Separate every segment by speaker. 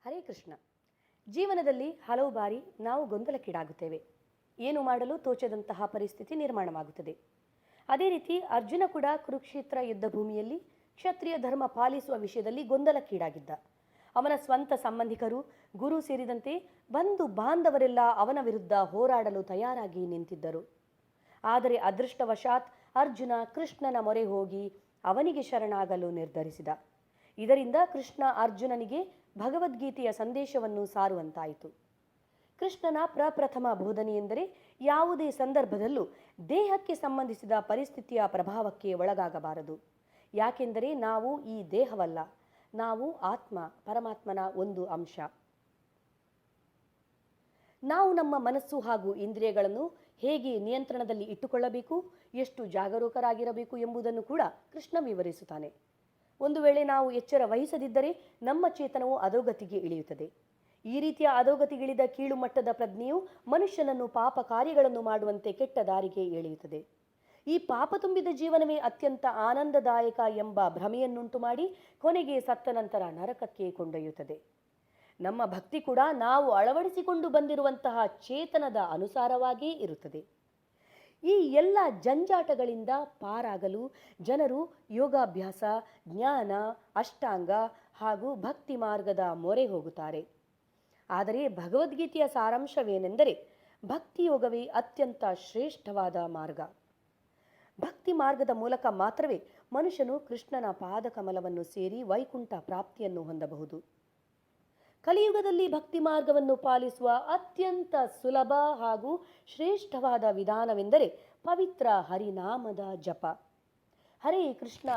Speaker 1: ಹರೇ ಕೃಷ್ಣ. ಜೀವನದಲ್ಲಿ ಹಲವು ಬಾರಿ ನಾವು ಗೊಂದಲಕ್ಕೀಡಾಗುತ್ತೇವೆ. ಏನು ಮಾಡಲು ತೋಚದಂತಹ ಪರಿಸ್ಥಿತಿ ನಿರ್ಮಾಣವಾಗುತ್ತದೆ. ಅದೇ ರೀತಿ ಅರ್ಜುನ ಕೂಡ ಕುರುಕ್ಷೇತ್ರ ಯುದ್ಧ ಭೂಮಿಯಲ್ಲಿ ಕ್ಷತ್ರಿಯ ಧರ್ಮ ಪಾಲಿಸುವ ವಿಷಯದಲ್ಲಿ ಗೊಂದಲಕ್ಕೀಡಾಗಿದ್ದ. ಅವನ ಸ್ವಂತ ಸಂಬಂಧಿಕರು, ಗುರು ಸೇರಿದಂತೆ ಬಂಧು ಬಾಂಧವರೆಲ್ಲ ಅವನ ವಿರುದ್ಧ ಹೋರಾಡಲು ತಯಾರಾಗಿ ನಿಂತಿದ್ದರು. ಆದರೆ ಅದೃಷ್ಟವಶಾತ್ ಅರ್ಜುನ ಕೃಷ್ಣನ ಮೊರೆ ಹೋಗಿ ಅವನಿಗೆ ಶರಣಾಗಲು ನಿರ್ಧರಿಸಿದ. ಇದರಿಂದ ಕೃಷ್ಣ ಅರ್ಜುನನಿಗೆ ಭಗವದ್ಗೀತೆಯ ಸಂದೇಶವನ್ನು ಸಾರುವಂತಾಯಿತು. ಕೃಷ್ಣನ ಪ್ರಪ್ರಥಮ ಬೋಧನೆ ಎಂದರೆ ಯಾವುದೇ ಸಂದರ್ಭದಲ್ಲೂ ದೇಹಕ್ಕೆ ಸಂಬಂಧಿಸಿದ ಪರಿಸ್ಥಿತಿಯ ಪ್ರಭಾವಕ್ಕೆ ಒಳಗಾಗಬಾರದು. ಯಾಕೆಂದರೆ ನಾವು ಈ ದೇಹವಲ್ಲ, ನಾವು ಆತ್ಮ, ಪರಮಾತ್ಮನ ಒಂದು ಅಂಶ. ನಾವು ನಮ್ಮ ಮನಸ್ಸು ಹಾಗೂ ಇಂದ್ರಿಯಗಳನ್ನು ಹೇಗೆ ನಿಯಂತ್ರಣದಲ್ಲಿ ಇಟ್ಟುಕೊಳ್ಳಬೇಕು, ಎಷ್ಟು ಜಾಗರೂಕರಾಗಿರಬೇಕು ಎಂಬುದನ್ನು ಕೂಡ ಕೃಷ್ಣ ವಿವರಿಸುತ್ತಾನೆ. ಒಂದು ವೇಳೆ ನಾವು ಎಚ್ಚರ ವಹಿಸದಿದ್ದರೆ ನಮ್ಮ ಚೇತನವು ಅಧೋಗತಿಗೆ ಇಳಿಯುತ್ತದೆ. ಈ ರೀತಿಯ ಅಧೋಗತಿಗಿಳಿದ ಕೀಳು ಮಟ್ಟದ ಪ್ರಜ್ಞೆಯು ಮನುಷ್ಯನನ್ನು ಪಾಪ ಕಾರ್ಯಗಳನ್ನು ಮಾಡುವಂತೆ ಕೆಟ್ಟ ದಾರಿಗೆ ಎಳೆಯುತ್ತದೆ. ಈ ಪಾಪ ತುಂಬಿದ ಜೀವನವೇ ಅತ್ಯಂತ ಆನಂದದಾಯಕ ಎಂಬ ಭ್ರಮೆಯನ್ನುಂಟು ಮಾಡಿ ಕೊನೆಗೆ ಸತ್ತ ನಂತರ ನರಕಕ್ಕೆ ಕೊಂಡೊಯ್ಯುತ್ತದೆ. ನಮ್ಮ ಭಕ್ತಿ ಕೂಡ ನಾವು ಅಳವಡಿಸಿಕೊಂಡು ಬಂದಿರುವಂತಹ ಚೇತನದ ಅನುಸಾರವಾಗಿಯೇ ಇರುತ್ತದೆ. ಈ ಎಲ್ಲ ಜಂಜಾಟಗಳಿಂದ ಪಾರಾಗಲು ಜನರು ಯೋಗಾಭ್ಯಾಸ, ಜ್ಞಾನ, ಅಷ್ಟಾಂಗ ಹಾಗೂ ಭಕ್ತಿ ಮಾರ್ಗದ ಮೊರೆ ಹೋಗುತ್ತಾರೆ. ಆದರೆ ಭಗವದ್ಗೀತೆಯ ಸಾರಾಂಶವೇನೆಂದರೆ ಭಕ್ತಿಯೋಗವೇ ಅತ್ಯಂತ ಶ್ರೇಷ್ಠವಾದ ಮಾರ್ಗ. ಭಕ್ತಿ ಮಾರ್ಗದ ಮೂಲಕ ಮಾತ್ರವೇ ಮನುಷ್ಯನು ಕೃಷ್ಣನ ಪಾದಕಮಲವನ್ನು ಸೇರಿ ವೈಕುಂಠ ಪ್ರಾಪ್ತಿಯನ್ನು ಹೊಂದಬಹುದು. ಕಲಿಯುಗದಲ್ಲಿ ಭಕ್ತಿ ಮಾರ್ಗವನ್ನು ಪಾಲಿಸುವ ಅತ್ಯಂತ ಸುಲಭ ಹಾಗೂ ಶ್ರೇಷ್ಠವಾದ ವಿಧಾನವೆಂದರೆ ಪವಿತ್ರ ಹರಿನಾಮದ ಜಪ. ಹರೇ ಕೃಷ್ಣ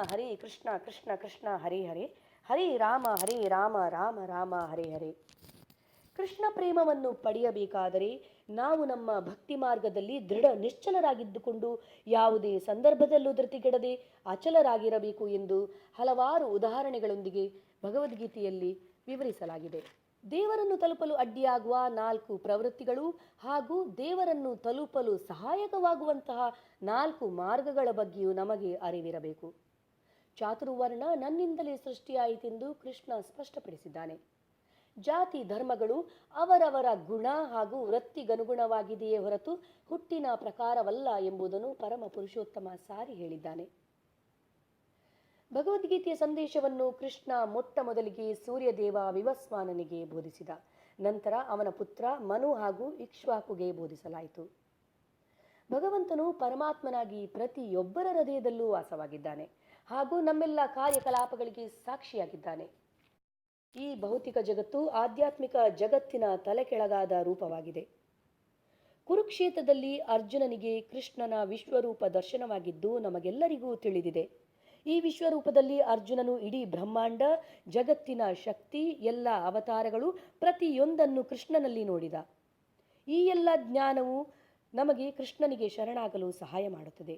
Speaker 1: ಕೃಷ್ಣ ಕೃಷ್ಣ ಹರೇ ಹರೇ, ಹರೇ ರಾಮ ರಾಮ ರಾಮ ಹರೇ ಹರೇ. ಕೃಷ್ಣ ಪ್ರೇಮವನ್ನು ಪಡೆಯಬೇಕಾದರೆ ನಾವು ನಮ್ಮ ಭಕ್ತಿ ಮಾರ್ಗದಲ್ಲಿ ದೃಢ ನಿಶ್ಚಲರಾಗಿದ್ದುಕೊಂಡು ಯಾವುದೇ ಸಂದರ್ಭದಲ್ಲೂ ಧೃತಿಗೆಡದೆ ಅಚಲರಾಗಿರಬೇಕು ಎಂದು ಹಲವಾರು ಉದಾಹರಣೆಗಳೊಂದಿಗೆ ಭಗವದ್ಗೀತೆಯಲ್ಲಿ ವಿವರಿಸಲಾಗಿದೆ. ದೇವರನ್ನು ತಲುಪಲು ಅಡ್ಡಿಯಾಗುವ 4 ಪ್ರವೃತ್ತಿಗಳು ಹಾಗೂ ದೇವರನ್ನು ತಲುಪಲು ಸಹಾಯಕವಾಗುವಂತಹ 4 ಮಾರ್ಗಗಳ ಬಗ್ಗೆಯೂ ನಮಗೆ ಅರಿವಿರಬೇಕು. ಚಾತುರ್ವರ್ಣ ನನ್ನಿಂದಲೇ ಸೃಷ್ಟಿಯಾಯಿತೆಂದು ಕೃಷ್ಣ ಸ್ಪಷ್ಟಪಡಿಸಿದ್ದಾನೆ. ಜಾತಿ ಧರ್ಮಗಳು ಅವರವರ ಗುಣ ಹಾಗೂ ವೃತ್ತಿಗನುಗುಣವಾಗಿದೆಯೇ ಹೊರತು ಹುಟ್ಟಿನ ಪ್ರಕಾರವಲ್ಲ ಎಂಬುದನ್ನು ಪರಮ ಪುರುಷೋತ್ತಮ ಸಾರಿ ಹೇಳಿದ್ದಾನೆ. ಭಗವದ್ಗೀತೆಯ ಸಂದೇಶವನ್ನು ಕೃಷ್ಣ ಮೊಟ್ಟ ಮೊದಲಿಗೆ ಸೂರ್ಯದೇವ ವಿವಸ್ವಾನನಿಗೆ ಬೋಧಿಸಿದ. ನಂತರ ಅವನ ಪುತ್ರ ಮನು ಹಾಗೂ ಇಕ್ಷ್ವಾಕುಗೆ ಬೋಧಿಸಲಾಯಿತು. ಭಗವಂತನು ಪರಮಾತ್ಮನಾಗಿ ಪ್ರತಿಯೊಬ್ಬರ ಹೃದಯದಲ್ಲೂ ವಾಸವಾಗಿದ್ದಾನೆ ಹಾಗೂ ನಮ್ಮೆಲ್ಲ ಕಾರ್ಯಕಲಾಪಗಳಿಗೆ ಸಾಕ್ಷಿಯಾಗಿದ್ದಾನೆ. ಈ ಭೌತಿಕ ಜಗತ್ತು ಆಧ್ಯಾತ್ಮಿಕ ಜಗತ್ತಿನ ತಲೆಕೆಳಗಾದ ರೂಪವಾಗಿದೆ. ಕುರುಕ್ಷೇತ್ರದಲ್ಲಿ ಅರ್ಜುನನಿಗೆ ಕೃಷ್ಣನ ವಿಶ್ವರೂಪ ದರ್ಶನವಾಗಿದ್ದು ನಮಗೆಲ್ಲರಿಗೂ ತಿಳಿದಿದೆ. ಈ ವಿಶ್ವರೂಪದಲ್ಲಿ ಅರ್ಜುನನು ಇಡೀ ಬ್ರಹ್ಮಾಂಡ, ಜಗತ್ತಿನ ಶಕ್ತಿ, ಎಲ್ಲ ಅವತಾರಗಳು ಪ್ರತಿಯೊಂದನ್ನು ಕೃಷ್ಣನಲ್ಲಿ ನೋಡಿದ. ಈ ಎಲ್ಲ ಜ್ಞಾನವು ನಮಗೆ ಕೃಷ್ಣನಿಗೆ ಶರಣಾಗಲು ಸಹಾಯ ಮಾಡುತ್ತದೆ.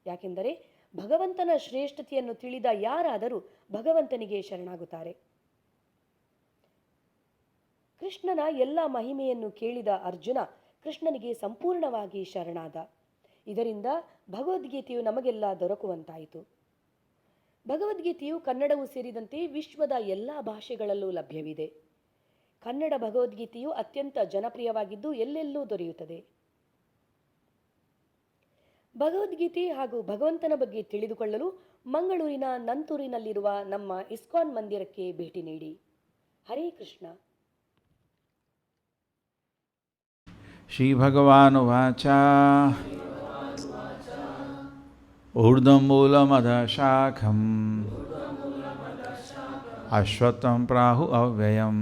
Speaker 1: ಯಾಕೆಂದರೆ ಭಗವಂತನ ಶ್ರೇಷ್ಠತೆಯನ್ನು ತಿಳಿದ ಯಾರಾದರೂ ಭಗವಂತನಿಗೆ ಶರಣಾಗುತ್ತಾರೆ. ಕೃಷ್ಣನ ಎಲ್ಲ ಮಹಿಮೆಯನ್ನು ಕೇಳಿದ ಅರ್ಜುನ ಕೃಷ್ಣನಿಗೆ ಸಂಪೂರ್ಣವಾಗಿ ಶರಣಾದ. ಇದರಿಂದ ಭಗವದ್ಗೀತೆಯು ನಮಗೆಲ್ಲ ದೊರಕುವಂತಾಯಿತು. ಭಗವದ್ಗೀತೆಯು ಕನ್ನಡವೂ ಸೇರಿದಂತೆ ವಿಶ್ವದ ಎಲ್ಲ ಭಾಷೆಗಳಲ್ಲೂ ಲಭ್ಯವಿದೆ. ಕನ್ನಡ ಭಗವದ್ಗೀತೆಯು ಅತ್ಯಂತ ಜನಪ್ರಿಯವಾಗಿದ್ದು ಎಲ್ಲೆಲ್ಲೂ ದೊರೆಯುತ್ತದೆ. ಭಗವದ್ಗೀತೆ ಹಾಗೂ ಭಗವಂತನ ಬಗ್ಗೆ ತಿಳಿದುಕೊಳ್ಳಲು ಮಂಗಳೂರಿನ ನಂತೂರಿನಲ್ಲಿರುವ ನಮ್ಮ ಇಸ್ಕಾನ್ ಮಂದಿರಕ್ಕೆ ಭೇಟಿ ನೀಡಿ. ಹರೇ ಕೃಷ್ಣ.
Speaker 2: ಶ್ರೀ ಭಗವಾನುವಾಚ ಊರ್ಧ್ವಂ ಮೂಲಮಧಃ ಶಾಖಂ ಅಶ್ವತ್ಥಂ ಪ್ರಾಹು ಅವ್ಯಯಂ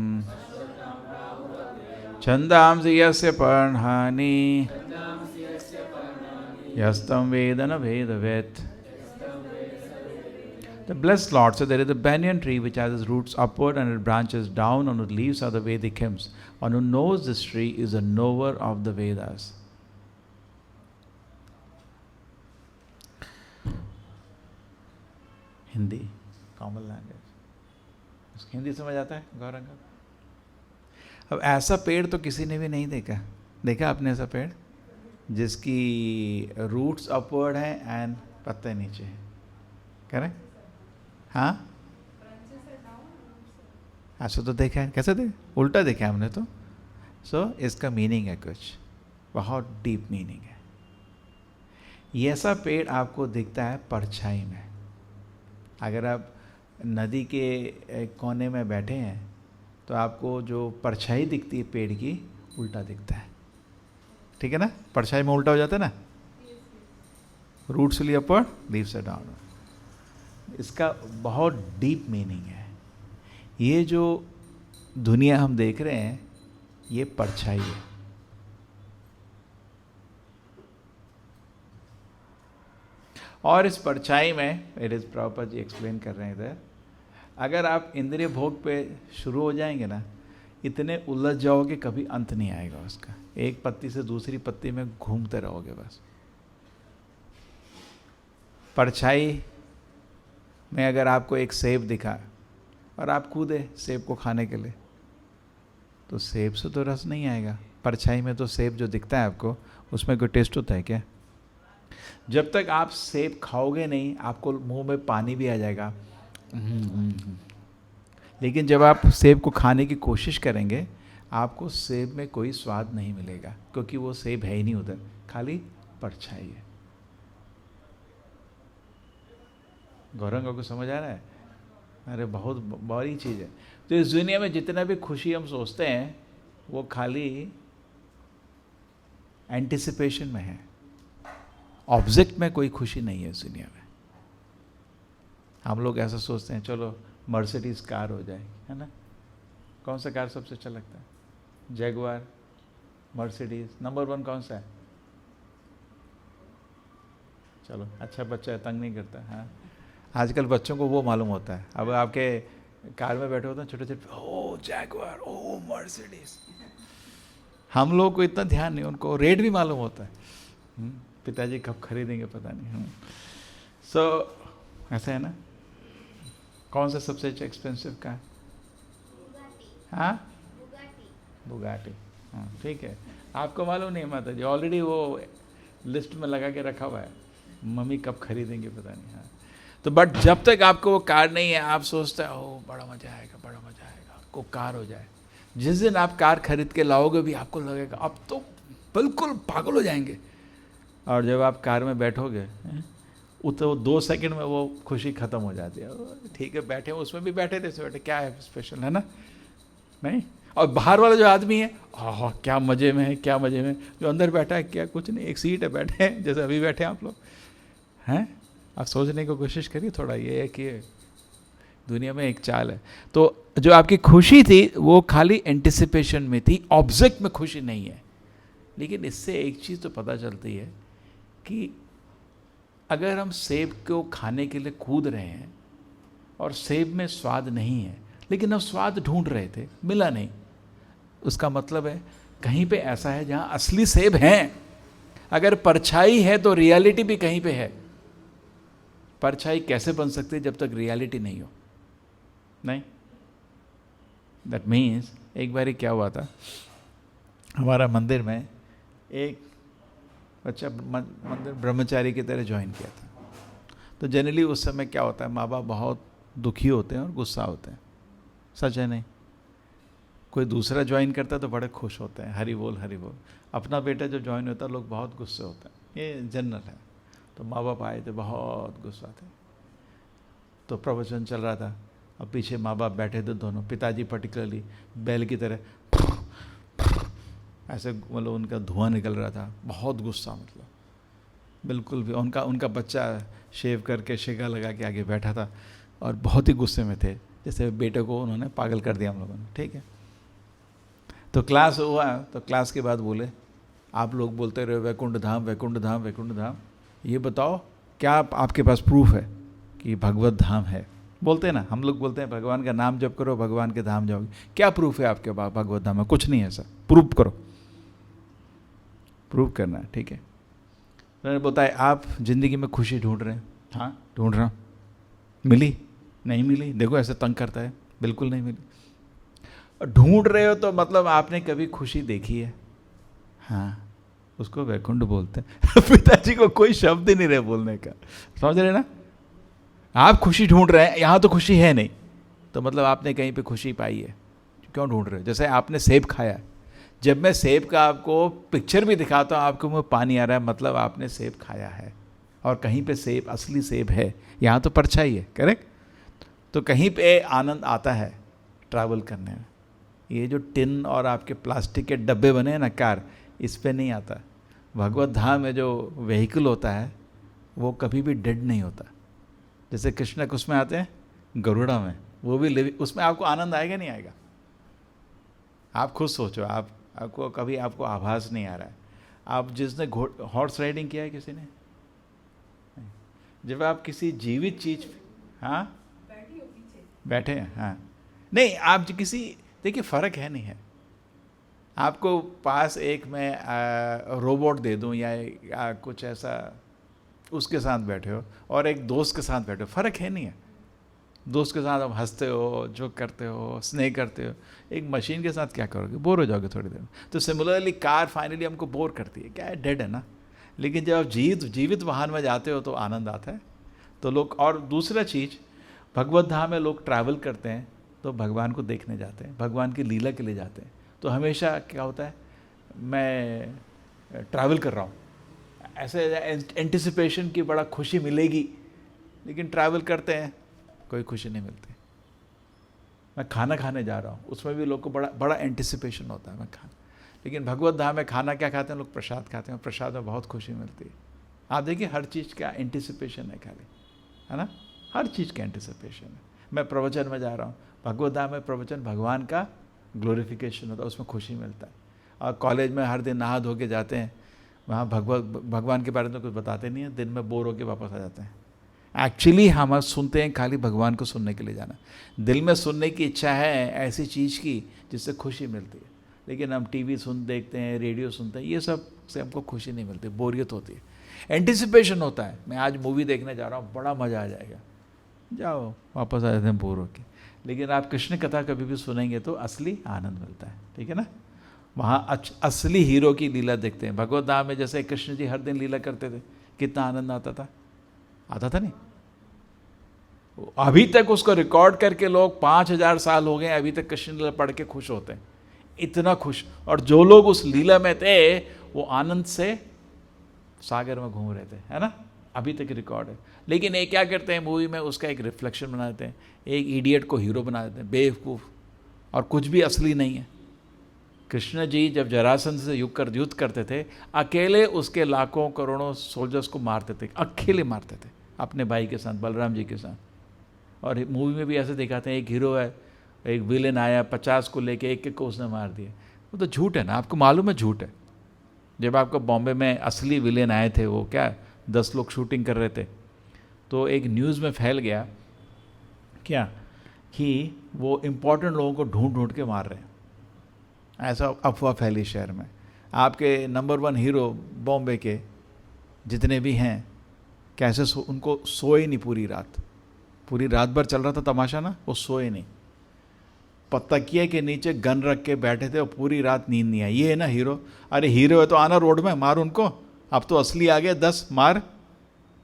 Speaker 2: ಛಂದಾಂಸಿ ಯಸ್ಯ ಪರ್ಣಾನಿ ಯಸ್तं ವೇದ ನ ವೇದವೇತ್. The blessed Lord said, there is a banyan tree which has its roots upward and its branches down, and its leaves are the Vedic hymns. One who knows this tree is a knower of the Vedas. Hindi common language, Hindi समझ आता है गौरंग? अब ऐसा पेड़ तो किसी ने भी नहीं देखा. देखा आपने ऐसा पेड़ जिसकी रूट्स अपवर्ड हैं एंड पत्ते नीचे हैं? करें? हाँ ऐसा तो देखा है, कैसे देखे, उल्टा देखा है हमने तो। सो इसका मीनिंग है कुछ, बहुत डीप मीनिंग है। ये ऐसा पेड़ आपको दिखता है परछाई में। अगर आप नदी के एक कोने में बैठे हैं तो आपको जो परछाई दिखती है पेड़ की, उल्टा दिखता है, ठीक है ना। परछाई में उल्टा हो जाता है ना, रूट से ली अपवर्ड, लीफ से डाउनवर्ड। इसका बहुत डीप मीनिंग है। ये जो दुनिया हम देख रहे हैं ये परछाई है। और इस परछाई में इट इज प्रॉपर जी एक्सप्लेन कर रहे हैं इधर, अगर आप इंद्रिय भोग पे शुरू हो जाएंगे ना, इतने उलझ जाओगे कभी अंत नहीं आएगा उसका। एक पत्ती से दूसरी पत्ती में घूमते रहोगे बस। परछाई में अगर आपको एक सेब दिखा और आप कूदे सेब को खाने के लिए, तो सेब से तो रस नहीं आएगा। परछाई में तो सेब जो दिखता है आपको, उसमें कोई टेस्ट होता है क्या? जब तक आप सेब खाओगे नहीं, आपको मुंह में पानी भी आ जाएगा। लेकिन जब आप सेब को खाने की कोशिश करेंगे, आपको सेब में कोई स्वाद नहीं मिलेगा, क्योंकि वो सेब है ही नहीं उधर, खाली परछाई है। गौरंग को समझ आ रहा है? अरे बहुत बड़ी चीज़ है। तो इस दुनिया में जितना भी खुशी हम सोचते हैं वो खाली एंटिसिपेशन में है, ऑब्जेक्ट में कोई खुशी नहीं है इस दुनिया में। हम लोग ऐसा सोचते हैं चलो मर्सिडीज कार हो जाए, है ना। कौन सा कार सबसे अच्छा लगता है? जैगुआर, मर्सिडीज, नंबर 1 कौन सा है? चलो अच्छा बच्चा है, तंग नहीं करता। हाँ, आजकल बच्चों को वो मालूम होता है। अब आपके कार में बैठे होते हैं छोटे छोटे, ओ जैगुआर, ओ मर्सिडीज। हम लोग को इतना ध्यान नहीं, उनको रेट भी मालूम होता है। पिताजी कब खरीदेंगे पता नहीं। सो ऐसा है ना। कौन सा सबसे अच्छा एक्सपेंसिव कार? हाँ, बुगाटी। हाँ ठीक है, आपको मालूम नहीं माता जी, ऑलरेडी वो लिस्ट में लगा के रखा हुआ है, मम्मी कब खरीदेंगे पता नहीं। हाँ, तो बट जब तक आपको वो कार नहीं है, आप सोचते हो ओ बड़ा मजा आएगा, बड़ा मजा आएगा, आपको कार हो जाए। जिस दिन आप कार खरीद के लाओगे भी आपको लगेगा अब तो बिल्कुल पागल हो जाएंगे। और जब आप कार में बैठोगे तो 2 सेकंड में वो खुशी खत्म हो जाती है। ठीक है, बैठे उसमें भी बैठे थे, बैठे क्या है स्पेशल, है ना। नहीं, और बाहर वाला जो आदमी है हाँ क्या मज़े में है, क्या मज़े में। जो अंदर बैठा है क्या, कुछ नहीं, एक सीट है, बैठे हैं जैसे अभी बैठे हैं आप लोग हैं। आप सोचने की कोशिश करिए थोड़ा, ये है कि दुनिया में एक चाल है। तो जो आपकी खुशी थी वो खाली एंटिसिपेशन में थी, ऑब्जेक्ट में खुशी नहीं है। लेकिन इससे एक चीज़ तो पता चलती है कि अगर हम सेब को खाने के लिए कूद रहे हैं और सेब में स्वाद नहीं है, लेकिन हम स्वाद ढूंढ रहे थे, मिला नहीं, उसका मतलब है कहीं पे ऐसा है जहाँ असली सेब हैं। अगर परछाई है तो रियलिटी भी कहीं पे है। परछाई कैसे बन सकती है जब तक रियलिटी नहीं हो? नहीं। दैट मीन्स एक बार क्या हुआ था, हमारा मंदिर में एक बच्चा मंदिर ब्रह्मचारी की तरह ज्वाइन किया था। तो जनरली उस समय क्या होता है, माँ बाप बहुत दुखी होते हैं और गुस्सा होते हैं, सच है नहीं? कोई दूसरा ज्वाइन करता है तो बड़े खुश होते हैं, हरि बोल हरि बोल। अपना बेटा जो ज्वाइन होता है लोग बहुत गुस्से होते हैं, ये जनरल है। तो माँ बाप आए थे, बहुत गुस्सा थे। तो प्रवचन चल रहा था, अब पीछे माँ बाप बैठे थे दोनों, पिताजी पर्टिकुलरली बैल की तरह ऐसे, मतलब उनका धुआं निकल रहा था, बहुत गुस्सा, मतलब बिल्कुल भी। उनका बच्चा शेव करके शेगा लगा के आगे बैठा था और बहुत ही गुस्से में थे, जैसे बेटे को उन्होंने पागल कर दिया हम लोगों ने। ठीक है, तो क्लास हुआ, तो क्लास के बाद बोले आप लोग बोलते रहे वैकुंठ धाम वैकुंठ धाम वैकुंठ धाम, ये बताओ क्या आपके पास प्रूफ है कि भगवत धाम है? बोलते हैं ना, हम लोग बोलते हैं भगवान का नाम जप करो भगवान के धाम जाओगे। क्या प्रूफ है आपके पास भगवत धाम है? कुछ नहीं है सर, प्रूफ करो, प्रूव करना है। ठीक है, उन्होंने बताया आप ज़िंदगी में खुशी ढूंढ रहे हैं? हाँ ढूंढ रहा हूँ। मिली? नहीं मिली। देखो ऐसे तंग करता है, बिल्कुल नहीं मिली। ढूंढ रहे हो तो मतलब आपने कभी खुशी देखी है? हाँ, उसको वैकुंठ बोलते हैं। पिताजी को कोई शब्द ही नहीं रहे बोलने का, समझ रहे ना। आप खुशी ढूंढ रहे हैं, यहाँ तो खुशी है नहीं, तो मतलब आपने कहीं पे खुशी पाई है, क्यों ढूंढ रहे हो? जैसे आपने सेब खाया, जब मैं सेब का आपको पिक्चर भी दिखाता हूँ आपको मुँह में पानी आ रहा है, मतलब आपने सेब खाया है और कहीं पे सेब, असली सेब है, यहाँ तो परछाई है, करेक्ट? तो कहीं पे आनंद आता है ट्रैवल करने में। ये जो टिन और आपके प्लास्टिक के डब्बे बने हैं ना कार, इस पे नहीं आता। भगवत धाम में जो व्हीकल होता है वो कभी भी डेड नहीं होता। जैसे कृष्ण कुछ में आते हैं गरुड़ा में, वो भी लिविंग, उसमें आपको आनंद आएगा नहीं आएगा? आप खुद सोचो, आपको कभी आपको आभास नहीं आ रहा है। आप जिसने हॉर्स राइडिंग किया है किसी ने? जब आप किसी जीवित चीज, हाँ बैठे हैं, हाँ नहीं, आप किसी, देखिए फ़र्क है नहीं है। आपको पास एक मैं रोबोट दे दूं या कुछ ऐसा, उसके साथ बैठे हो और एक दोस्त के साथ बैठे हो, फ़र्क है नहीं है। दोस्त के साथ आप हंसते हो, जोक करते हो, स्नेह करते हो। एक मशीन के साथ क्या करोगे? बोर हो जाओगे थोड़ी देर में। तो सिमिलरली कार फाइनली हमको बोर करती है, क्या है, डेड है ना। लेकिन जब आप जीवित वाहन में जाते हो तो आनंद आता है। तो लोग, और दूसरा चीज़, भगवत धाम में लोग ट्रैवल करते हैं तो भगवान को देखने जाते हैं, भगवान की लीला के लिए जाते हैं। तो हमेशा क्या होता है, मैं ट्रैवल कर रहा हूँ, ऐसे एंटिसिपेशन की बड़ा खुशी मिलेगी, लेकिन ट्रैवल करते हैं कोई खुशी नहीं मिलती। मैं खाना खाने जा रहा हूँ, उसमें भी लोग को बड़ा एंटिसिपेशन होता है मैं खाना, लेकिन भगवत धाम में खाना क्या खाते हैं लोग? प्रसाद खाते हैं, प्रसाद में बहुत खुशी मिलती है। आप देखिए हर चीज़ का एंटिसिपेशन है खाली, है ना, हर चीज़ का एंटिसिपेशन है। मैं प्रवचन में जा रहा हूँ, भगवत धाम में प्रवचन भगवान का ग्लोरिफिकेशन होता है, उसमें खुशी मिलता है। और कॉलेज में हर दिन नहा धो के जाते हैं, वहाँ भगवान के बारे में कुछ बताते नहीं है, दिन में बोर होके वापस आ जाते हैं। एक्चुअली हम सुनते हैं खाली भगवान को सुनने के लिए जाना, दिल में सुनने की इच्छा है ऐसी चीज़ की जिससे खुशी मिलती है। लेकिन हम टीवी देखते हैं, रेडियो सुनते हैं, ये सब से हमको खुशी नहीं मिलती, बोरियत होती है। एंटिसिपेशन होता है, मैं आज मूवी देखने जा रहा हूँ, बड़ा मज़ा आ जाएगा, जाओ वापस आ जाते हैं बोर होके। लेकिन आप कृष्ण कथा कभी भी सुनेंगे तो असली आनंद मिलता है, ठीक है ना। वहाँ असली हीरो की लीला देखते हैं। भगवत धाम में जैसे कृष्ण जी हर दिन लीला करते थे, कितना आनंद आता था नहीं? अभी तक उसको रिकॉर्ड करके लोग 5000 साल हो गए, अभी तक कृष्ण लीला पढ़ के खुश होते हैं, इतना खुश। और जो लोग उस लीला में थे वो आनंद से सागर में घूम रहे थे, है ना, अभी तक रिकॉर्ड है। लेकिन ये क्या करते हैं मूवी में, उसका एक रिफ्लेक्शन बना देते हैं, एक इडियट को हीरो बना देते हैं, बेवकूफ़, और कुछ भी असली नहीं है। कृष्ण जी जब जरासंध से युद्ध करते थे, अकेले उसके लाखों करोड़ों सोल्जर्स को मारते थे, अकेले मारते थे अपने भाई के साथ, बलराम जी के साथ। और मूवी में भी ऐसे दिखाते हैं, एक हीरो है, एक विलेन आया, 50 को लेके एक को उसने मार दिया। वो तो झूठ है ना, आपको मालूम है झूठ है। जब आपको बॉम्बे में असली विलेन आए थे, वो क्या 10 लोग शूटिंग कर रहे थे, तो एक न्यूज़ में फैल गया क्या कि वो इम्पोर्टेंट लोगों को ढूंढ ढूंढ के मार रहे हैं, ऐसा अफवाह फैली शहर में। आपके नंबर 1 हीरो बॉम्बे के जितने भी हैं, कैसे उनको सोए नहीं पूरी रात भर चल रहा था तमाशा ना, वो सोए नहीं, तकिए के नीचे गन रख के बैठे थे और पूरी रात नींद नहीं आई। ये है ना हीरो। अरे हीरो है तो आना रोड में, मार उनको। अब तो असली आ गए 10, मार।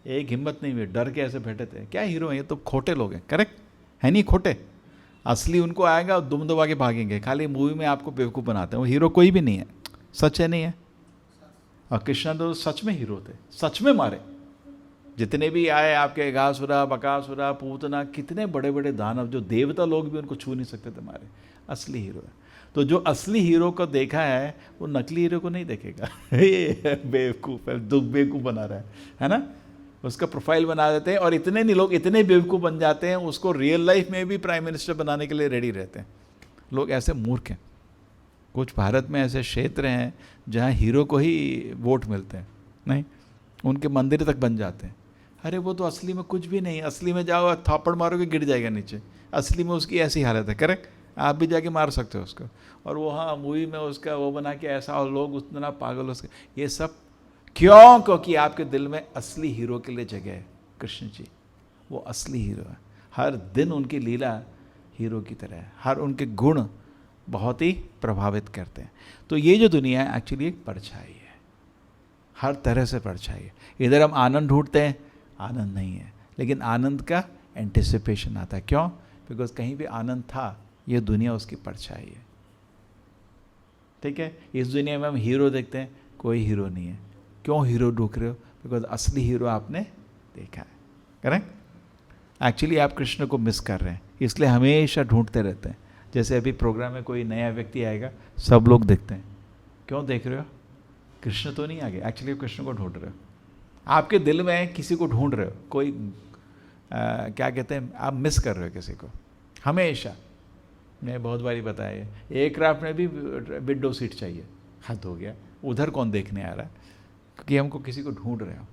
Speaker 2: एक हिम्मत नहीं हुई, डर के ऐसे बैठे थे। क्या हीरो है ये? तो खोटे लोग हैं, करेक्ट है नहीं? खोटे। असली उनको आएगा और दुम दबा के भागेंगे। खाली मूवी में आपको बेवकूफ़ बनाते हैं, वो हीरो कोई भी नहीं है, सच है नहीं है। और कृष्ण तो सच में हीरो थे, सच में मारे। जितने भी आए आपके गासुरा, बकासुरा, पूतना, कितने बड़े बड़े दानव, जो देवता लोग भी उनको छू नहीं सकते थे, मारे। असली हीरो है। तो जो असली हीरो को देखा है वो नकली हीरो को नहीं देखेगा। ये बेवकूफ़ है, दुख बेवकूफ़ बना रहा है ना। उसका प्रोफाइल बना देते हैं और इतने नहीं लोग इतने बेवकूफ़ बन जाते हैं, उसको रियल लाइफ में भी प्राइम मिनिस्टर बनाने के लिए रेडी रहते हैं। लोग ऐसे मूर्ख हैं। कुछ भारत में ऐसे क्षेत्र हैं जहाँ हीरो को ही वोट मिलते हैं, नहीं उनके मंदिर तक बन जाते हैं। अरे वो तो असली में कुछ भी नहीं। असली में जाओ थापड़ मारोगे गिर जाएगा नीचे। असली में उसकी ऐसी हालत है, करेक्ट। आप भी जाके मार सकते हो उसको। और वो हाँ मूवी में उसका वो बना के ऐसा, और लोग उतना पागल उसके, ये सब क्यों? क्योंकि आपके दिल में असली हीरो के लिए जगह है। कृष्ण जी वो असली हीरो है। हर दिन उनकी लीला हीरो की तरह है, हर उनके गुण बहुत ही प्रभावित करते हैं। तो ये जो दुनिया है एक्चुअली एक परछाई है, हर तरह से परछाई है। इधर हम आनंद ढूंढते हैं, आनंद नहीं है, लेकिन आनंद का एंटिसिपेशन आता है। क्यों? बिकॉज कहीं भी आनंद था, ये दुनिया उसकी परछाई है। ठीक है, इस दुनिया में हम हीरो देखते हैं, कोई हीरो नहीं है। क्यों हीरो ढूंढ रहे हो? बिकॉज असली हीरो आपने देखा है। करेक्ट? एक्चुअली आप कृष्ण को मिस कर रहे हैं, इसलिए हमेशा ढूंढते रहते हैं। जैसे अभी प्रोग्राम में कोई नया व्यक्ति आएगा, सब लोग देखते हैं, क्यों देख रहे हो? कृष्ण तो नहीं आ गए, एक्चुअली आप कृष्ण को ढूंढ रहे हो। आपके दिल में किसी को ढूंढ रहे हो, कोई क्या कहते हैं, आप मिस कर रहे हो किसी को हमेशा। मैं बहुत बारी बताया है, एयरक्राफ्ट में भी विंडो सीट चाहिए, हद हो गया, उधर कौन देखने आ रहा है? क्योंकि हमको किसी को ढूंढ रहे हो।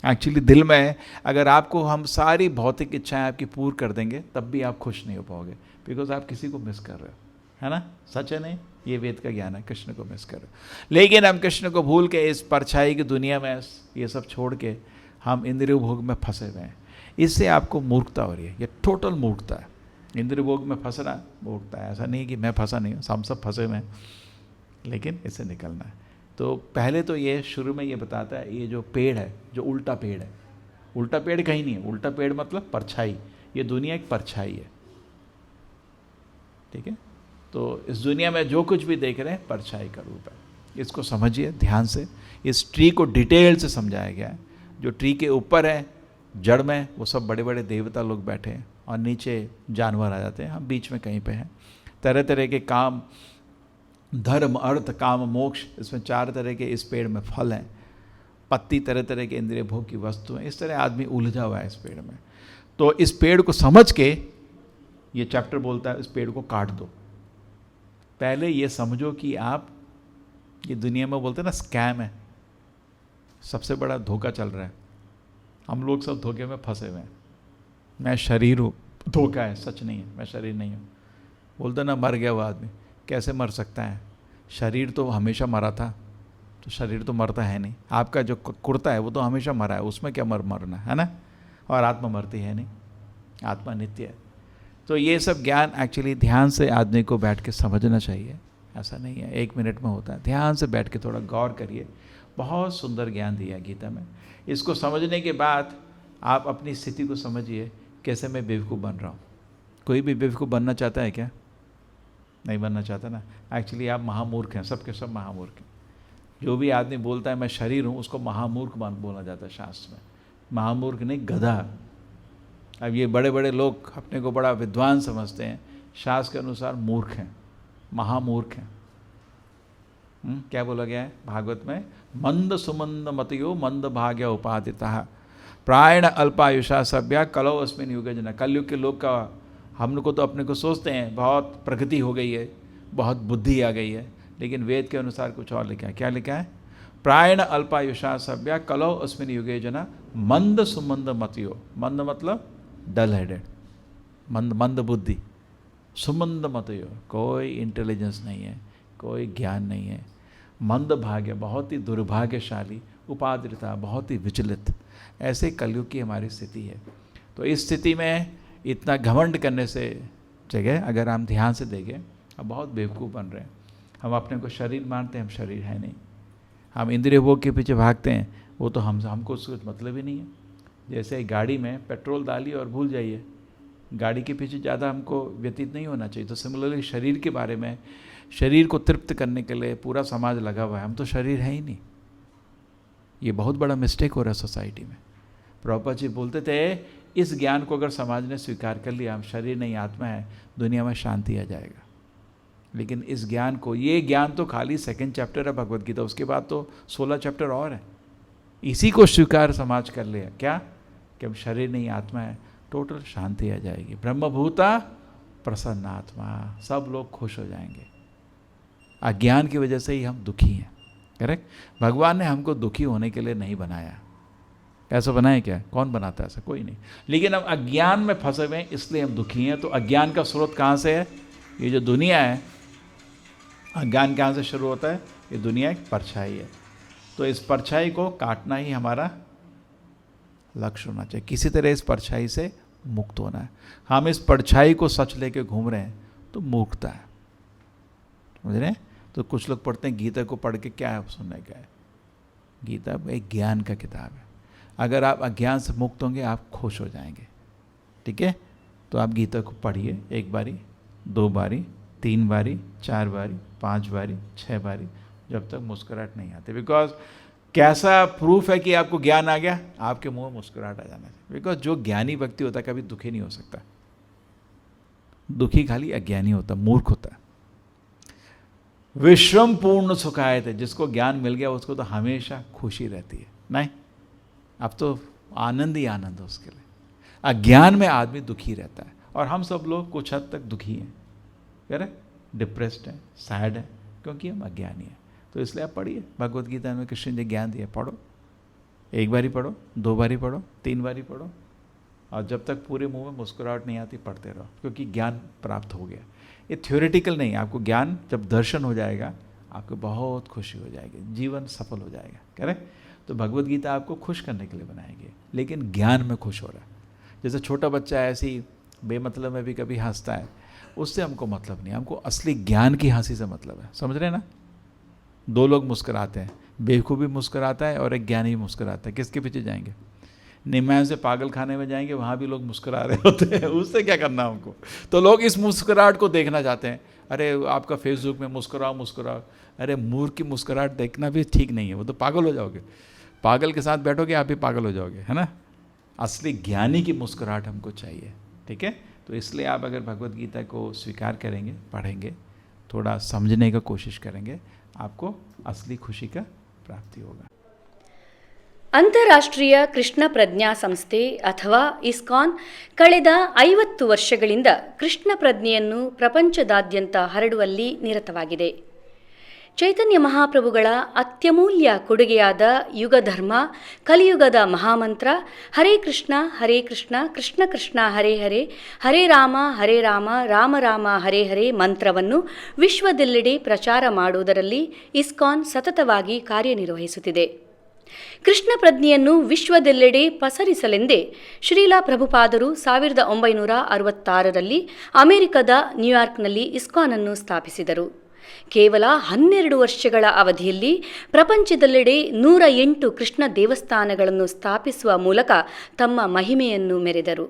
Speaker 2: एक्चुअली दिल में अगर आपको हम सारी भौतिक इच्छाएं आपकी पूर्ण कर देंगे, तब भी आप खुश नहीं हो पाओगे, बिकॉज आप किसी को मिस कर रहे हो, है ना? सच है नहीं? ये वेद का ज्ञान है, कृष्ण को मिस कर रहे हो। लेकिन हम कृष्ण को भूल के इस परछाई की दुनिया में ये सब छोड़ के हम इंद्रिय भोग में फंसे हुए हैं। इससे आपको मूर्खता हो रही है, ये टोटल मूर्खता है। इंद्रिय भोग में फंसना मूर्खता है। ऐसा नहीं कि मैं फंसा नहीं हूँ, हम सब फंसे हुए हैं, लेकिन इससे निकलना है। तो पहले तो ये शुरू में ये बताता है, ये जो पेड़ है, जो उल्टा पेड़ है, उल्टा पेड़ कहीं नहीं है, उल्टा पेड़ मतलब परछाई। ये दुनिया एक परछाई है, ठीक है? तो इस दुनिया में जो कुछ भी देख रहे हैं परछाई का रूप है। इसको समझिए ध्यान से। इस ट्री को डिटेल से समझाया गया है। जो ट्री के ऊपर है जड़ में, वो सब बड़े बड़े देवता लोग बैठे हैं, और नीचे जानवर आ जाते हैं, हम बीच में कहीं पे हैं। तरह तरह के काम, धर्म, अर्थ, काम, मोक्ष, इसमें 4 तरह के इस पेड़ में फल हैं। पत्ती तरह तरह के इंद्रिय भोग की वस्तु हैं। इस तरह आदमी उलझा हुआ है इस पेड़ में। तो इस पेड़ को समझ के ये चैप्टर बोलता है, इस पेड़ को काट दो। पहले ये समझो कि आप, ये दुनिया में बोलते हैं ना स्कैम है, सबसे बड़ा धोखा चल रहा है। हम लोग सब धोखे में फंसे हुए हैं। मैं शरीर हूँ, धोखा है, सच नहीं है, मैं शरीर नहीं हूँ। बोलते ना मर गया वो आदमी, कैसे मर सकता है? शरीर तो हमेशा मरा था, तो शरीर तो मरता है नहीं। आपका जो कुर्ता है वो तो हमेशा मरा है, उसमें क्या मरना है ना? और आत्मा मरती है नहीं, आत्मा नित्य है। तो ये सब ज्ञान एक्चुअली ध्यान से आदमी को बैठ के समझना चाहिए। ऐसा नहीं है 1 मिनट में होता है, ध्यान से बैठ के थोड़ा गौर करिए। बहुत सुंदर ज्ञान दिया गीता में। इसको समझने के बाद आप अपनी स्थिति को समझिए, कैसे मैं बेवकूफ़ बन रहा हूँ। कोई भी बेवकूफ़ बनना चाहता है क्या? नहीं बनना चाहता ना। एक्चुअली आप महामूर्ख हैं, सब के सब महामूर्ख हैं। जो भी आदमी बोलता है मैं शरीर हूँ, उसको महामूर्ख बोला जाता है शास्त्र में। महामूर्ख नहीं, गधा। अब ये बड़े बड़े लोग अपने को बड़ा विद्वान समझते हैं, शास्त्र के अनुसार मूर्ख हैं, महामूर्ख हैं। क्या बोला गया है भागवत में? मंद सुमंद मतयो मंद भाग्य उपादिता प्रायण अल्पायुषा सभ्या कलो अस्मिन युगे जना। कलयुग के लोग का, हम लोग को तो अपने को सोचते हैं बहुत प्रगति हो गई है, बहुत बुद्धि आ गई है, लेकिन वेद के अनुसार कुछ और लिखा है। क्या लिखा है? प्रायण अल्पायुषा सभ्या कलो अस्मिन युगे जना मंद सुमंद मतयो। मंद मतलब डल हेडेड, मंद बुद्धि। सुमंद मतयो, कोई इंटेलिजेंस नहीं है, कोई ज्ञान नहीं है। मंद भाग्य, बहुत ही दुर्भाग्यशाली। उपाद्रिता, बहुत ही विचलित। ऐसे कलयुग की हमारी स्थिति है। तो इस स्थिति में इतना घमंड करने से जगह अगर हम ध्यान से देखें, हम बहुत बेवकूफ़ बन रहे हैं। हम अपने को शरीर मानते हैं, हम शरीर है नहीं। हम इंद्रिय भोग के पीछे भागते हैं, वो तो हमको उसका मतलब ही नहीं है। जैसे गाड़ी में पेट्रोल डालिए और भूल जाइए, गाड़ी के पीछे ज़्यादा हमको व्यतीत नहीं होना चाहिए। तो सिमिलरली शरीर के बारे में, शरीर को तृप्त करने के लिए पूरा समाज लगा हुआ है, हम तो शरीर है ही नहीं। ये बहुत बड़ा मिस्टेक हो रहा है सोसाइटी में। प्रभुपाद जी बोलते थे, इस ज्ञान को अगर समाज ने स्वीकार कर लिया, हम शरीर नहीं आत्मा है, दुनिया में शांति आ जाएगा। लेकिन इस ज्ञान को, ये ज्ञान तो खाली 2nd चैप्टर है भगवद गीता, उसके बाद तो 16 चैप्टर और है। इसी को स्वीकार समाज कर लिया क्या, कि हम शरीर नहीं आत्मा है, टोटल शांति आ जाएगी। ब्रह्मभूता प्रसन्न आत्मा, सब लोग खुश हो जाएंगे। अज्ञान की वजह से ही हम दुखी हैं। करेक्ट? भगवान ने हमको दुखी होने के लिए नहीं बनाया। ऐसा बनाया क्या? कौन बनाता है ऐसा? कोई नहीं। लेकिन हम अज्ञान में फंसे हुए हैं, इसलिए हम दुखी हैं। तो अज्ञान का स्रोत कहाँ से है? ये जो दुनिया है, अज्ञान कहाँ से शुरू होता है? ये दुनिया एक परछाई है। तो इस परछाई को काटना ही हमारा लक्ष्य होना चाहिए। किसी तरह इस परछाई से मुक्त होना है। हम इस परछाई को सच लेके घूम रहे हैं तो मूर्खता है। समझ रहे हैं? तो कुछ लोग पढ़ते हैं गीता को पढ़ के क्या है सुनने का है? गीता एक ज्ञान का किताब है। अगर आप अज्ञान से मुक्त होंगे, आप खुश हो जाएंगे। ठीक है? तो आप गीता को पढ़िए 1 बारी, 2 बारी, 3 बारी, 4 बारी, 5 बारी, 6 बारी, जब तक मुस्कुराहट नहीं आती। बिकॉज कैसा प्रूफ है कि आपको ज्ञान आ गया? आपके मुंह में मुस्कुराहट आ जाना चाहिए। बिकॉज जो ज्ञानी व्यक्ति होता है कभी दुखी नहीं हो सकता। दुखी खाली अज्ञानी होता, मूर्ख होता है। विश्वम पूर्ण सुखायत है, जिसको ज्ञान मिल गया उसको तो हमेशा खुशी रहती है। नहीं, अब तो आनंद ही आनंद है उसके लिए। अज्ञान में आदमी दुखी रहता है, और हम सब लोग कुछ हद तक दुखी हैं, करेक्ट, डिप्रेस्ड हैं, सैड हैं, क्योंकि हम अज्ञानी हैं। तो इसलिए आप पढ़िए, भगवद गीता में कृष्ण जी ज्ञान दिया, पढ़ो, 1 बारी पढ़ो, 2 बारी पढ़ो, 3 बारी पढ़ो, और जब तक पूरे मुंह में मुस्कुराहट नहीं आती पढ़ते रहो, क्योंकि ज्ञान प्राप्त हो गया। ये थ्योरेटिकल नहीं, आपको ज्ञान जब दर्शन हो जाएगा आपको बहुत खुशी हो जाएगी, जीवन सफल हो जाएगा, करेक्ट। तो भगवद गीता आपको खुश करने के लिए बनाएगी, लेकिन ज्ञान में खुश हो रहा है। जैसे छोटा बच्चा ऐसी बेमतलब में भी कभी हंसता है, उससे हमको मतलब नहीं, हमको असली ज्ञान की हंसी से मतलब है। समझ रहे हैं ना? 2 लोग मुस्कुराते हैं, बेवकूफ़ भी मुस्कुराता है और एक ज्ञानी भी मुस्कुराता है, किसके पीछे जाएंगे? निमाय से पागल खाने में जाएंगे, वहाँ भी लोग मुस्कुरा रहे होते हैं, उससे क्या करना हमको? तो लोग इस मुस्कुराहट को देखना चाहते हैं। अरे आपका फेसबुक में मुस्कुराओ मुस्कुराओ, अरे मूर्ख की मुस्कुराहट देखना भी ठीक नहीं है, वो तो पागल हो जाओगे। पागल के साथ बैठोगे आप भी पागल हो जाओगे, है ना? असली ज्ञानी की मुस्कुराहट हमको चाहिए, ठीक है। तो इसलिए आप अगर भगवद गीता को स्वीकार करेंगे, पढ़ेंगे, थोड़ा समझने का कोशिश करेंगे, आपको असली खुशी का प्राप्ति होगा।
Speaker 1: ಅಂತಾರಾಷ್ಟ್ರೀಯ ಕೃಷ್ಣ ಪ್ರಜ್ಞಾ ಸಂಸ್ಥೆ ಅಥವಾ ಇಸ್ಕಾನ್ ಕಳೆದ 50 ವರ್ಷಗಳಿಂದ ಕೃಷ್ಣ ಪ್ರಜ್ಞೆಯನ್ನು ಪ್ರಪಂಚದಾದ್ಯಂತ ಹರಡುವಲ್ಲಿ ನಿರತವಾಗಿದೆ. ಚೈತನ್ಯ ಮಹಾಪ್ರಭುಗಳ ಅತ್ಯಮೂಲ್ಯ ಕೊಡುಗೆಯಾದ ಯುಗಧರ್ಮ, ಕಲಿಯುಗದ ಮಹಾಮಂತ್ರ ಹರೇ ಕೃಷ್ಣ ಕೃಷ್ಣ ಕೃಷ್ಣ ಹರೇ ಹರೇ, ಹರೇ ರಾಮ ರಾಮ ರಾಮ ಹರೇ ಹರೇ ಮಂತ್ರವನ್ನು ವಿಶ್ವದೆಲ್ಲೆಡೆ ಪ್ರಚಾರ ಮಾಡುವುದರಲ್ಲಿ ಇಸ್ಕಾನ್ ಸತತವಾಗಿ ಕಾರ್ಯನಿರ್ವಹಿಸುತ್ತಿದೆ. ಕೃಷ್ಣ ಪ್ರಜ್ಞೆಯನ್ನು ವಿಶ್ವದೆಲ್ಲೆಡೆ ಪಸರಿಸಲೆಂದೇ ಶ್ರೀಲ ಪ್ರಭುಪಾದರು 1966ರಲ್ಲಿ ಅಮೆರಿಕದ ನ್ಯೂಯಾರ್ಕ್ನಲ್ಲಿ ಇಸ್ಕಾನ್ ಅನ್ನು ಸ್ಥಾಪಿಸಿದರು. ಕೇವಲ 12 ವರ್ಷಗಳ ಅವಧಿಯಲ್ಲಿ ಪ್ರಪಂಚದೆಲ್ಲೆಡೆ 108 ಕೃಷ್ಣ ದೇವಸ್ಥಾನಗಳನ್ನು ಸ್ಥಾಪಿಸುವ ಮೂಲಕ ತಮ್ಮ ಮಹಿಮೆಯನ್ನು ಮೆರೆದರು.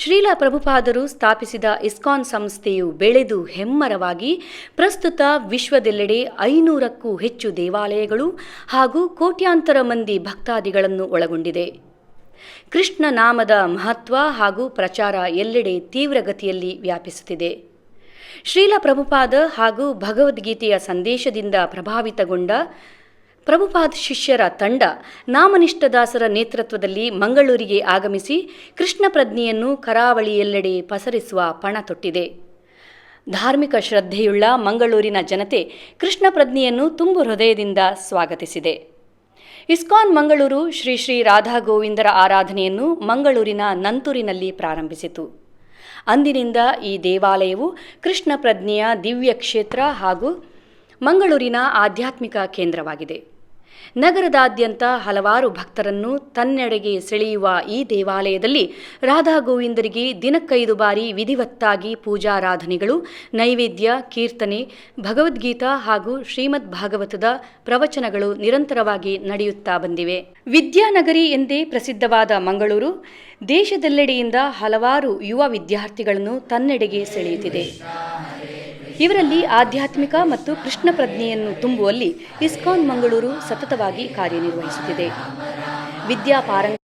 Speaker 1: ಶ್ರೀಲ ಪ್ರಭುಪಾದರು ಸ್ಥಾಪಿಸಿದ ಇಸ್ಕಾನ್ ಸಂಸ್ಥೆಯು ಬೆಳೆದು ಹೆಮ್ಮರವಾಗಿ ಪ್ರಸ್ತುತ ವಿಶ್ವದೆಲ್ಲೆಡೆ 500ಕ್ಕೂ ಹೆಚ್ಚು ದೇವಾಲಯಗಳು ಹಾಗೂ ಕೋಟ್ಯಾಂತರ ಮಂದಿ ಭಕ್ತಾದಿಗಳನ್ನು ಒಳಗೊಂಡಿದೆ. ಕೃಷ್ಣ ನಾಮದ ಮಹತ್ವ ಹಾಗೂ ಪ್ರಚಾರ ಎಲ್ಲೆಡೆ ತೀವ್ರಗತಿಯಲ್ಲಿ ವ್ಯಾಪಿಸುತ್ತಿದೆ. ಶ್ರೀಲ ಪ್ರಭುಪಾದ ಹಾಗೂ ಭಗವದ್ಗೀತೆಯ ಸಂದೇಶದಿಂದ ಪ್ರಭಾವಿತಗೊಂಡ ಪ್ರಭುಪಾದ ಶಿಷ್ಯರ ತಂಡ ನಾಮನಿಷ್ಠದಾಸರ ನೇತೃತ್ವದಲ್ಲಿ ಮಂಗಳೂರಿಗೆ ಆಗಮಿಸಿ ಕೃಷ್ಣ ಪ್ರಜ್ಞೆಯನ್ನು ಕರಾವಳಿಯೆಲ್ಲೆಡೆ ಪಸರಿಸುವ ಪಣ ತೊಟ್ಟಿದೆ. ಧಾರ್ಮಿಕ ಶ್ರದ್ಧೆಯುಳ್ಳ ಮಂಗಳೂರಿನ ಜನತೆ ಕೃಷ್ಣ ಪ್ರಜ್ಞೆಯನ್ನು ತುಂಬು ಹೃದಯದಿಂದ ಸ್ವಾಗತಿಸಿದೆ. ಇಸ್ಕಾನ್ ಮಂಗಳೂರು ಶ್ರೀ ಶ್ರೀ ರಾಧಾ ಗೋವಿಂದರ ಆರಾಧನೆಯನ್ನು ಮಂಗಳೂರಿನ ನಂತೂರಿನಲ್ಲಿ ಪ್ರಾರಂಭಿಸಿತು. ಅಂದಿನಿಂದ ಈ ದೇವಾಲಯವು ಕೃಷ್ಣ ಪ್ರಜ್ಞೆಯ ದಿವ್ಯ ಕ್ಷೇತ್ರ ಹಾಗೂ ಮಂಗಳೂರಿನ ಆಧ್ಯಾತ್ಮಿಕ ಕೇಂದ್ರವಾಗಿದೆ. ನಗರದಾದ್ಯಂತ ಹಲವಾರು ಭಕ್ತರನ್ನು ತನ್ನೆಡೆಗೆ ಸೆಳೆಯುವ ಈ ದೇವಾಲಯದಲ್ಲಿ ರಾಧಾ ಗೋವಿಂದರಿಗೆ ದಿನಕ್ಕೈದು ಬಾರಿ ವಿಧಿವತ್ತಾಗಿ ಪೂಜಾರಾಧನೆಗಳು, ನೈವೇದ್ಯ, ಕೀರ್ತನೆ, ಭಗವದ್ಗೀತಾ ಹಾಗೂ ಶ್ರೀಮದ್ ಭಾಗವತದ ಪ್ರವಚನಗಳು ನಿರಂತರವಾಗಿ ನಡೆಯುತ್ತಾ ಬಂದಿವೆ. ವಿದ್ಯಾನಗರಿ ಎಂದೇ ಪ್ರಸಿದ್ಧವಾದ ಮಂಗಳೂರು ದೇಶದೆಲ್ಲೆಡೆಯಿಂದ ಹಲವಾರು ಯುವ ವಿದ್ಯಾರ್ಥಿಗಳನ್ನು ತನ್ನೆಡೆಗೆ ಸೆಳೆಯುತ್ತಿದೆ. ಇವರಲ್ಲಿ ಆಧ್ಯಾತ್ಮಿಕ ಮತ್ತು ಕೃಷ್ಣ ಪ್ರಜ್ಞೆಯನ್ನು ತುಂಬುವಲ್ಲಿ ಇಸ್ಕಾನ್ ಮಂಗಳೂರು ಸತತವಾಗಿ ಕಾರ್ಯನಿರ್ವಹಿಸುತ್ತಿದೆ. ವಿದ್ಯಾಪಾರಂಗ